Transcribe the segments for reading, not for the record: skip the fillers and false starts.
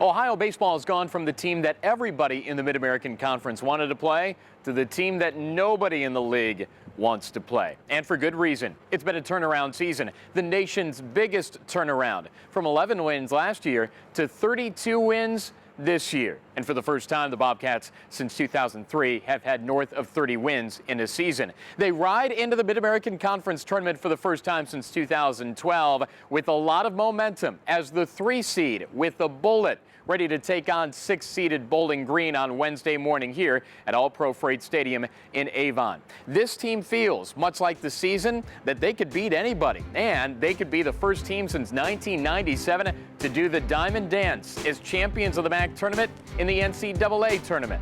Ohio baseball has gone from the team that everybody in the Mid-American Conference wanted to play to the team that nobody in the league wants to play. And for good reason. It's been a turnaround season, the nation's biggest turnaround, from 11 wins last year to 32 wins this year. And for the first time, the Bobcats since 2003 have had north of 30 wins in a season. They ride into the Mid-American Conference tournament for the first time since 2012 with a lot of momentum as the 3 seed with a bullet, ready to take on 6-seeded Bowling Green on Wednesday morning here at All-Pro Freight Stadium in Avon. This team feels, much like the season, that they could beat anybody, and they could be the first team since 1997 to do the Diamond Dance as champions of the MAC tournament in the NCAA tournament.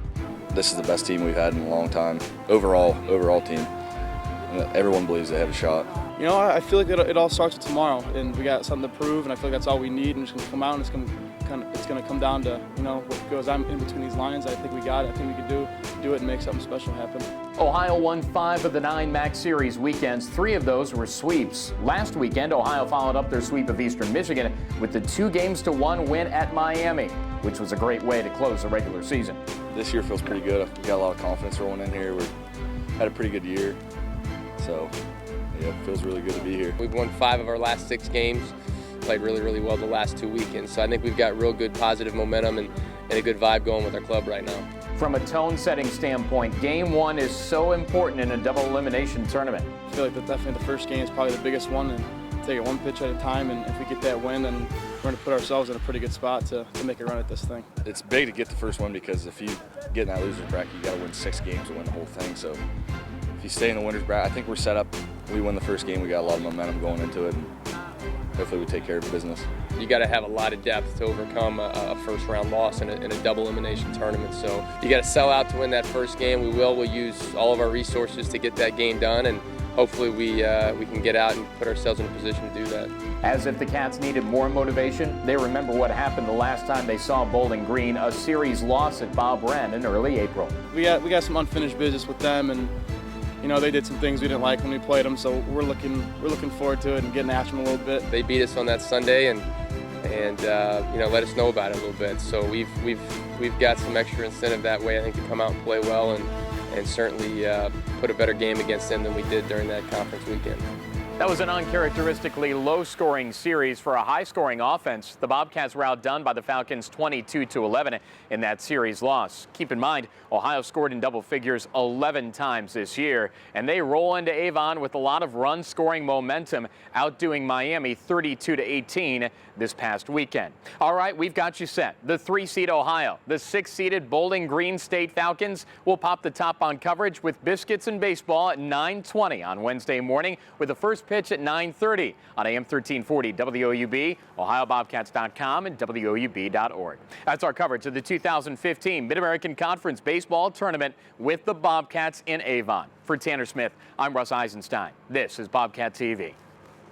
This is the best team we've had in a long time. Overall team. Everyone believes they have a shot. You know, I feel like it all starts with tomorrow, and we got something to prove, and I feel like that's all we need, and it's going to come out, and it's going to come down to, you know, what goes on in between these lines. I think we got it. I think we can do it and make something special happen. Ohio won 5 of the 9 MAC Series weekends. 3 of those were sweeps. Last weekend, Ohio followed up their sweep of Eastern Michigan with the 2-1 win at Miami, which was a great way to close the regular season. This year feels pretty good. We got a lot of confidence rolling in here. We've had a pretty good year, so yeah, it feels really good to be here. We've won 5 of our last 6 games, played really well the last 2 weekends, so I think we've got real good positive momentum and a good vibe going with our club right now. From a tone-setting standpoint, Game 1 is so important in a double elimination tournament. I feel like definitely the first game is probably the biggest one, and take it one pitch at a time, and if we get that win, then we're going to put ourselves in a pretty good spot to make a run at this thing. It's big to get the first one because if you get in that loser's bracket, you got to win 6 games to win the whole thing. So if you stay in the winner's bracket, I think we're set up. We win the first game, we got a lot of momentum going into it, and hopefully we take care of business. You got to have a lot of depth to overcome a first-round loss in a double elimination tournament. So you got to sell out to win that first game. We will. We'll use all of our resources to get that game done, and hopefully we can get out and put ourselves in a position to do that. As if the Cats needed more motivation, they remember what happened the last time they saw Bowling Green, a series loss at Bob Wren in early April. We got some unfinished business with them, and you know, they did some things we didn't like when we played them, so we're looking forward to it and getting after them a little bit. They beat us on that Sunday and you know, let us know about it a little bit. So we've got some extra incentive that way, I think, to come out and play well and certainly put a better game against them than we did during that conference weekend. That was an uncharacteristically low-scoring series for a high-scoring offense. The Bobcats were outdone by the Falcons 22-11 in that series loss. Keep in mind, Ohio scored in double figures 11 times this year, and they roll into Avon with a lot of run-scoring momentum, outdoing Miami 32-18 this past weekend. All right, we've got you set. The 3-seed Ohio, the 6-seeded Bowling Green State Falcons will pop the top on coverage with biscuits and baseball at 9:20 on Wednesday morning, with the first pitch at 9:30 on AM 1340 WOUB, OhioBobcats.com, and WOUB.org. That's our coverage of the 2015 Mid-American Conference Baseball Tournament with the Bobcats in Avon. For Tanner Smith, I'm Russ Eisenstein. This is Bobcat TV.